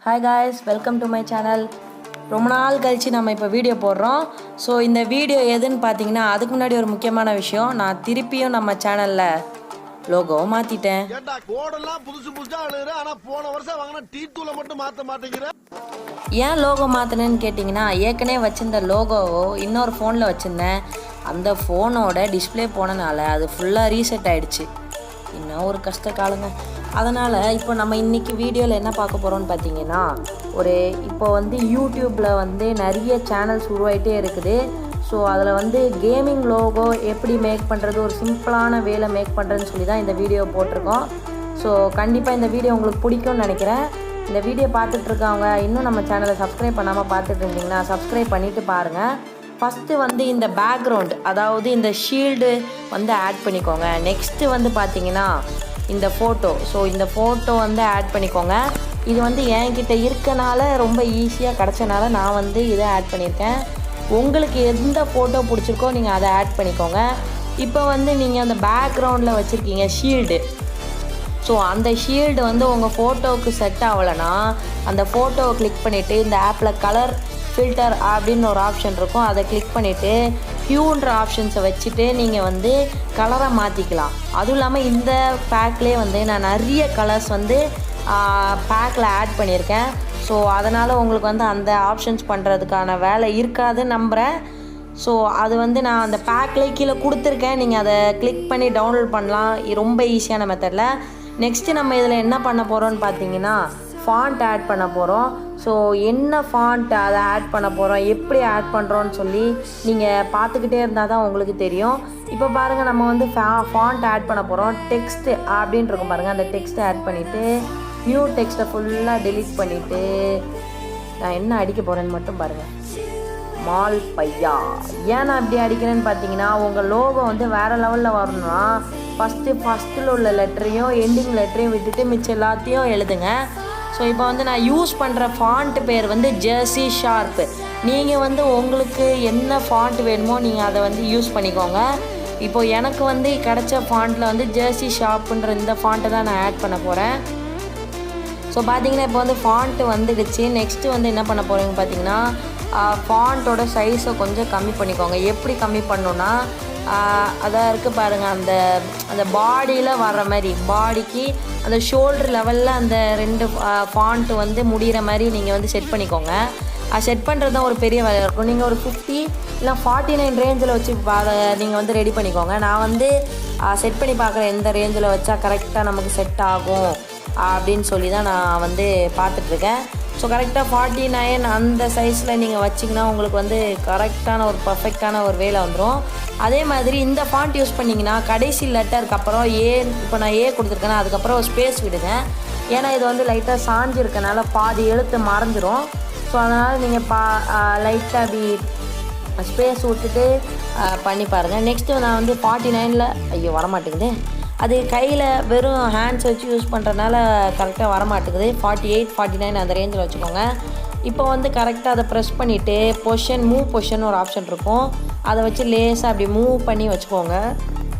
Hi guys, welcome to my channel. ரொம்ப நாள் கழிச்சு நம்ம இப்போ வீடியோ போடுறோம். ஸோ இந்த வீடியோ எதுன்னு பார்த்தீங்கன்னா அதுக்கு முன்னாடி ஒரு முக்கியமான விஷயம், நான் திருப்பியும் நம்ம சேனலில் லோகோ மாற்றிட்டேன். ஏன் லோகோ மாற்றினேன்னு கேட்டிங்கன்னா, ஏற்கனவே வச்சுருந்த லோகோவோ இன்னொரு ஃபோனில் வச்சுருந்தேன். அந்த ஃபோனோட டிஸ்பிளே போனனால அது ஃபுல்லாக ரீசெட் ஆகிடுச்சு. இன்னும் ஒரு கஷ்ட காலங்க. அதனால் இப்போ நம்ம இன்றைக்கி வீடியோவில் என்ன பார்க்க போகிறோம்னு பார்த்தீங்கன்னா, இப்போ யூடியூப்பில் நிறைய சேனல்ஸ் உருவாகிட்டே இருக்குது. ஸோ அதில் கேமிங் லோகோ எப்படி மேக் பண்ணுறது, ஒரு சிம்பிளான வேலை மேக் பண்ணுறதுன்னு சொல்லி தான் இந்த வீடியோ போட்டிருக்கோம். ஸோ கண்டிப்பாக இந்த வீடியோ உங்களுக்கு பிடிக்கும்னு நினைக்கிறேன். இந்த வீடியோ பார்த்துட்ருக்கவங்க இன்னும் நம்ம சேனலை சப்ஸ்கிரைப் பண்ணாமல் பார்த்துட்டு இருந்தீங்கன்னா சப்ஸ்கிரைப் பண்ணிவிட்டு பாருங்கள். ஃபஸ்ட்டு இந்த பேக்ரவுண்ட், அதாவது இந்த ஷீல்டு ஆட் பண்ணிக்கோங்க. நெக்ஸ்ட்டு பார்த்தீங்கன்னா இந்த ஃபோட்டோ. ஸோ இந்த ஃபோட்டோ ஆட் பண்ணிக்கோங்க. இது என்கிட்ட இருக்கனால ரொம்ப ஈஸியாக கிடச்சனால நான் இதை ஆட் பண்ணியிருக்கேன். உங்களுக்கு எந்த ஃபோட்டோ பிடிச்சிருக்கோ நீங்கள் அதை ஆட் பண்ணிக்கோங்க. இப்போ நீங்கள் அந்த பேக்ரவுண்டில் வச்சுருக்கீங்க ஷீல்டு. ஸோ அந்த ஷீல்டு உங்கள் ஃபோட்டோவுக்கு செட் ஆகலைன்னா அந்த ஃபோட்டோவை கிளிக் பண்ணிவிட்டு இந்த ஆப்பில் கலர் ஃபில்டர் அப்படின்னு ஒரு ஆப்ஷன் இருக்கும். அதை கிளிக் பண்ணிவிட்டு ஹியூன்ற ஆப்ஷன்ஸை வச்சுட்டு நீங்கள் கலரை மாற்றிக்கலாம். அதுவும் இல்லாமல் இந்த பேக்லேயே நான் நிறைய கலர்ஸ் பேக்கில் ஆட் பண்ணியிருக்கேன். ஸோ அதனால் உங்களுக்கு அந்த ஆப்ஷன்ஸ் பண்ணுறதுக்கான வேலை இருக்காதுன்னு நம்புகிறேன். ஸோ அது நான் அந்த பேக்லேயே கீழே கொடுத்துருக்கேன். நீங்கள் அதை கிளிக் பண்ணி டவுன்லோட் பண்ணலாம், ரொம்ப ஈஸியான மெத்தடில். நெக்ஸ்ட்டு நம்ம இதில் என்ன பண்ண போகிறோம்னு பார்த்தீங்கன்னா, ஃபாண்ட் ஆட் பண்ண போகிறோம். ஸோ என்ன ஃபாண்ட் அதை ஆட் பண்ண போகிறோம், எப்படி ஆட் பண்ணுறோன்னு சொல்லி நீங்கள் பார்த்துக்கிட்டே இருந்தால் தான் உங்களுக்கு தெரியும். இப்போ பாருங்கள், நம்ம ஃபாண்ட் ஆட் பண்ண போகிறோம். டெக்ஸ்ட்டு அப்படின்னு இருக்கும் பாருங்கள், அந்த டெக்ஸ்ட்டை ஆட் பண்ணிவிட்டு நியூ டெக்ஸ்ட்டை ஃபுல்லாக டெலீட் பண்ணிவிட்டு நான் என்ன அடிக்க போகிறேன்னு மட்டும் பாருங்கள். மால் பையா. ஏன் நான் இப்படி அடிக்கிறேன்னு பார்த்தீங்கன்னா, உங்கள் லோகோ வேறு லெவலில் வரணும்னா ஃபஸ்ட்டில் உள்ள லெட்டரையும் எண்டிங் லெட்டரையும் விட்டுட்டு மிச்சம் எல்லாத்தையும் எழுதுங்க. ஸோ இப்போ நான் யூஸ் பண்ணுற ஃபாண்ட் பேர் ஜெர்சி ஷார்ப்பு. நீங்கள் உங்களுக்கு என்ன ஃபாண்ட் வேணுமோ நீங்கள் அதை யூஸ் பண்ணிக்கோங்க. இப்போது எனக்கு கிடைச்ச ஃபாண்ட்டில் ஜெர்சி ஷார்ப்புன்ற இந்த ஃபாண்ட்டை தான் நான் ஆட் பண்ண போகிறேன். ஸோ பார்த்தீங்கன்னா இப்போ ஃபாண்ட்டு வந்துடுச்சு. நெக்ஸ்ட்டு என்ன பண்ண போகிறீங்க பார்த்தீங்கன்னா, ஃபாண்ட்டோட சைஸை கொஞ்சம் கம்மி பண்ணிக்கோங்க. எப்படி கம்மி பண்ணணுன்னா, அதாக இருக்குது பாருங்கள், அந்த பாடியில் வர்ற மாதிரி, பாடிக்கு அந்த ஷோல்டர் லெவலில் அந்த ரெண்டு ஃபாண்ட்டு முடிகிற மாதிரி நீங்கள் செட் பண்ணிக்கோங்க. செட் பண்ணுறது தான் ஒரு பெரிய வேலை இருக்கும். நீங்கள் ஒரு 50 இல்லை 49 ரேஞ்சில் வச்சு நீங்கள் ரெடி பண்ணிக்கோங்க. நான் செட் பண்ணி பார்க்குறேன் எந்த ரேஞ்சில் வச்சா கரெக்டாக நமக்கு செட் ஆகும் அப்படின்னு சொல்லி தான் நான் பார்த்துட்ருக்கேன். ஸோ கரெக்டாக 49 அந்த சைஸில் நீங்கள் வச்சிங்கன்னா உங்களுக்கு கரெக்டான ஒரு பர்ஃபெக்டான ஒரு வேலை வந்துடும். அதே மாதிரி இந்த ஃபாண்ட் யூஸ் பண்ணிங்கன்னா கடைசி லெட்டருக்கு அப்புறம் இப்போ நான் ஏ கொடுத்துருக்கேன்னா அதுக்கப்புறம் ஒரு ஸ்பேஸ் விடுங்க. ஏன்னா இது லைட்டாக சாஞ்சிருக்கனால பாதி எழுத்து மறந்துடும். ஸோ அதனால் நீங்கள் லைட்டாக அப்படி ஸ்பேஸ் விட்டுட்டு பண்ணி பாருங்கள். நெக்ஸ்ட்டு நான் 49ல் ஐயோ வரமாட்டேங்குது, அது கையில் வெறும் ஹேண்ட்ஸ் வச்சு யூஸ் பண்ணுறதுனால கரெக்டாக வரமாட்டேங்குது. 48, 49 அந்த ரேஞ்சில் வச்சுக்கோங்க. இப்போ கரெக்டாக அதை ப்ரெஸ் பண்ணிவிட்டு மூவ் பொசிஷன் ஒரு ஆப்ஷன் இருக்கும், அதை வச்சு லேஸாக அப்படி மூவ் பண்ணி வச்சுக்கோங்க.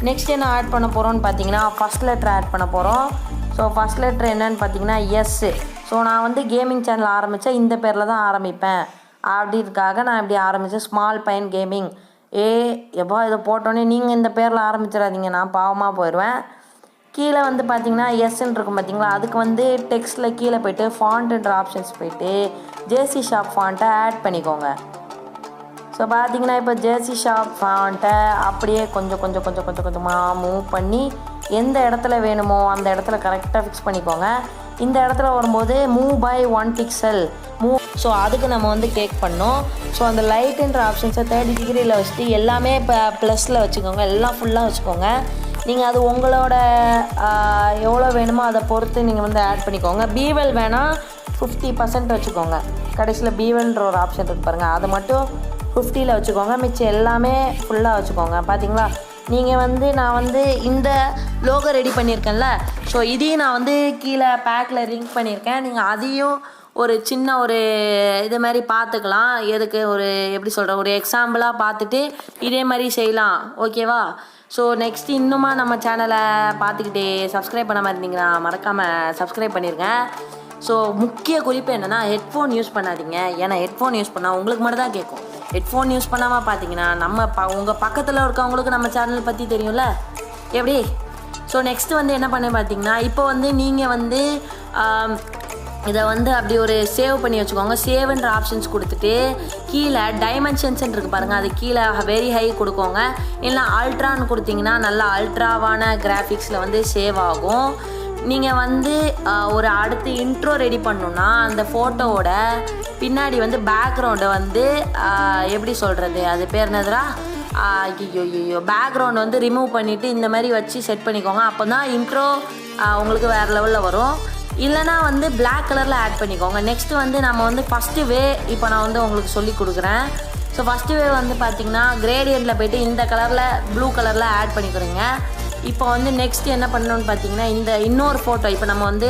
நெக்ஸ்ட் என்ன ஆட் பண்ண போகிறோன்னு பார்த்தீங்கன்னா, ஃபஸ்ட் லெட்டர் ஆட் பண்ண போகிறோம். ஸோ ஃபஸ்ட் லெட்டர் என்னன்னு பார்த்தீங்கன்னா எஸ்ஸு. ஸோ நான் கேமிங் சேனல் ஆரம்பித்தா இந்த பேரில் தான் ஆரம்பிப்பேன் அப்படின்றதுக்காக நான் இப்படி ஆரம்பித்தேன், ஸ்மால் பையன் கேமிங். எப்போ இதை போட்டோன்னே நீங்கள் இந்த பேரில் ஆரம்பிச்சிடாதீங்க, நான் பாவமாக போயிடுவேன். கீழே பார்த்தீங்கன்னா எஸ்ன்னு இருக்கும் பார்த்தீங்களா, அதுக்கு டெக்ஸ்ட்டில் கீழே போய்ட்டு ஃபாண்ட்டுன்ற ஆப்ஷன்ஸ் போய்ட்டு ஜெர்சி ஷார்ப் ஃபாண்ட்டை ஆட் பண்ணிக்கோங்க. ஸோ பார்த்தீங்கன்னா இப்போ ஜெர்சி ஷார்ப் ஃபாண்ட்டை அப்படியே கொஞ்சமாக மூவ் பண்ணி எந்த இடத்துல வேணுமோ அந்த இடத்துல கரெக்டாக ஃபிக்ஸ் பண்ணிக்கோங்க. இந்த இடத்துல வரும்போது move by 1 pixel move. So அதுக்கு நம்ம கேக் பண்ணோம். ஸோ அந்த லைட்டுன்ற ஆப்ஷன்ஸை 30 டிகிரியில் வச்சுட்டு எல்லாமே இப்போ ப்ளஸில் வச்சுக்கோங்க, எல்லாம் ஃபுல்லாக வச்சுக்கோங்க. நீங்கள் அது உங்களோட எவ்வளோ வேணுமோ அதை பொறுத்து நீங்கள் ஆட் பண்ணிக்கோங்க. பீவெல் வேணால் 50% வச்சுக்கோங்க. கடைசியில் பீவெல்ன்ற ஒரு ஆப்ஷன் இருக்கு பாருங்கள், அதை மட்டும் 50ல் வச்சுக்கோங்க. மிச்சம் எல்லாமே ஃபுல்லாக வச்சுக்கோங்க. பார்த்தீங்களா, நீங்கள் நான் இந்த லோகோ ரெடி பண்ணியிருக்கேன்ல, ஸோ இதையும் நான் கீழே பேக்கில் லிங்க் பண்ணியிருக்கேன். நீங்கள் அதையும் ஒரு சின்ன ஒரு இது மாதிரி பார்த்துக்கலாம். எதுக்கு ஒரு எப்படி சொல்கிறேன், ஒரு எக்ஸாம்பிளாக பார்த்துட்டு இதே மாதிரி செய்யலாம். ஓகேவா? ஸோ நெக்ஸ்ட் இன்னுமா நம்ம சேனலை பார்த்துக்கிட்டே சப்ஸ்கிரைப் பண்ணாமல் இருந்தீங்கன்னா மறக்காமல் சப்ஸ்கிரைப் பண்ணிடுங்க. ஸோ முக்கிய குறிப்பு என்னென்னா ஹெட்ஃபோன் யூஸ் பண்ணாதீங்க. ஏன்னா ஹெட்ஃபோன் யூஸ் பண்ணால் உங்களுக்கு மட்டும் தான் கேட்கும். ஹெட்ஃபோன் யூஸ் பண்ணாமல் பார்த்தீங்கன்னா உங்கள் பக்கத்தில் இருக்கவங்களுக்கு நம்ம சேனல் பற்றி தெரியும்ல எப்படி. ஸோ நெக்ஸ்ட்டு வந்து என்ன பண்ண பார்த்தீங்கன்னா, இப்போ வந்து நீங்கள் வந்து இதை வந்து அப்படி ஒரு சேவ் பண்ணி வச்சுக்கோங்க. சேவ்ன்ற ஆப்ஷன்ஸ் கொடுத்துட்டு கீழே டைமென்ஷன்ஸ் இருக்குது பாருங்கள், அது கீழே வெரி ஹை கொடுக்கோங்க. இல்லை அல்ட்ரான்னு கொடுத்தீங்கன்னா நல்லா அல்ட்ராவான கிராஃபிக்ஸில் வந்து சேவ் ஆகும். நீங்கள் வந்து ஒரு அடுத்து இன்ட்ரோ ரெடி பண்ணணுன்னா அந்த ஃபோட்டோவோட பின்னாடி வந்து பேக்ரவுண்டை வந்து எப்படி சொல்கிறது, அது பேர் என்னதுரா, ஐயோ பேக்ரவுண்ட் வந்து ரிமூவ் பண்ணிவிட்டு இந்த மாதிரி வச்சு செட் பண்ணிக்கோங்க. அப்போ தான் இன்ட்ரோ உங்களுக்கு வேறு லெவலில் வரும். இல்லைனா வந்து பிளாக் கலரில் ஆட் பண்ணிக்கோங்க. நெக்ஸ்ட்டு வந்து நம்ம வந்து ஃபஸ்ட்டு வே இப்போ நான் வந்து உங்களுக்கு சொல்லி கொடுக்குறேன். ஸோ ஃபஸ்ட்டு வே வந்து பார்த்திங்கன்னா கிரேடியண்ட்டில் போய்ட்டு இந்த கலரில் ப்ளூ கலரில் ஆட் பண்ணிக்கிறீங்க. இப்போ வந்து நெக்ஸ்ட்டு என்ன பண்ணணும்னு பார்த்தீங்கன்னா, இந்த இன்னொரு ஃபோட்டோ இப்போ நம்ம வந்து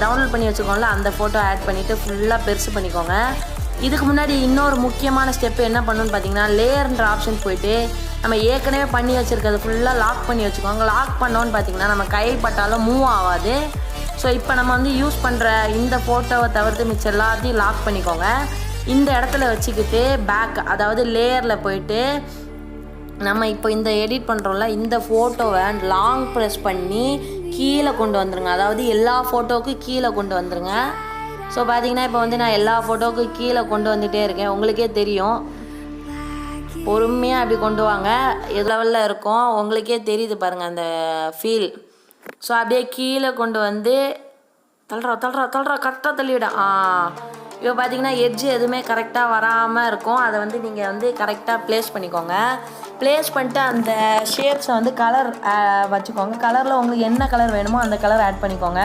டவுன்லோட் பண்ணி வச்சுக்கோங்கள, அந்த ஃபோட்டோ ஆட் பண்ணிவிட்டு ஃபுல்லாக பெருசு பண்ணிக்கோங்க. இதுக்கு முன்னாடி இன்னொரு முக்கியமான ஸ்டெப்பு என்ன பண்ணணும்னு பார்த்தீங்கன்னா, லேயர்ன்ற ஆப்ஷன் போய்ட்டு நம்ம ஏற்கனவே பண்ணி வச்சுருக்கிறது ஃபுல்லாக லாக் பண்ணி வச்சுக்கோங்க. லாக் பண்ணோன்னு பார்த்தீங்கன்னா நம்ம கை பட்டாலும் மூவ் ஆகாது. ஸோ இப்போ நம்ம வந்து யூஸ் பண்ணுற இந்த ஃபோட்டோவை தவிர்த்து மிச்சம் எல்லாத்தையும் லாக் பண்ணிக்கோங்க. இந்த இடத்துல வச்சுக்கிட்டு பேக் அதாவது லேயரில் போய்ட்டு நம்ம இப்போ இந்த எடிட் பண்ணுறோம்ல, இந்த ஃபோட்டோவை லாங் ப்ரெஸ் பண்ணி கீழே கொண்டு வந்துருங்க. அதாவது எல்லா ஃபோட்டோவுக்கும் கீழே கொண்டு வந்துருங்க. ஸோ பார்த்தீங்கன்னா இப்போ வந்து நான் எல்லா ஃபோட்டோவுக்கும் கீழே கொண்டு வந்துகிட்டே இருக்கேன். உங்களுக்கே தெரியும், பொறுமையாக அப்படி கொண்டு வாங்க. எது லெவலில் இருக்கும் உங்களுக்கே தெரியுது பாருங்கள் அந்த ஃபீல். ஸோ அப்படியே கீழே கொண்டு வந்து தள்ளுறா கரெக்டாக தள்ளிவிட. இப்போ பார்த்தீங்கன்னா எட்ஜ் எதுவுமே கரெக்டாக வராமல் இருக்கும். அதை வந்து நீங்கள் வந்து கரெக்டாக ப்ளேஸ் பண்ணிக்கோங்க. ப்ளேஸ் பண்ணிட்டு அந்த ஷேப்ஸை வந்து கலர் வச்சுக்கோங்க. கலரில் உங்களுக்கு என்ன கலர் வேணுமோ அந்த கலர் ஆட் பண்ணிக்கோங்க.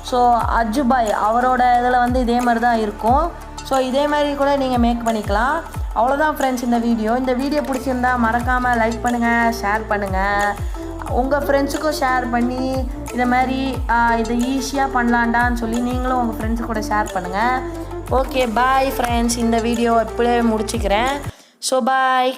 ஸோ அஜுபாய் அவரோட இதில் வந்து இதே மாதிரி தான் இருக்கும். ஸோ இதே மாதிரி கூட நீங்கள் மேக் பண்ணிக்கலாம். அவ்வளோதான் ஃப்ரெண்ட்ஸ் இந்த வீடியோ பிடிச்சிருந்தா மறக்காமல் லைக் பண்ணுங்கள், ஷேர் பண்ணுங்கள். உங்கள் ஃப்ரெண்ட்ஸுக்கும் ஷேர் பண்ணி இதை மாதிரி இதை ஈஸியாக பண்ணலான்டான்னு சொல்லி நீங்களும் உங்கள் ஃப்ரெண்ட்ஸு கூட ஷேர் பண்ணுங்கள். ஓகே பாய் ஃப்ரெண்ட்ஸ், இந்த வீடியோ இப்படியே முடிச்சுக்கிறேன். So bye.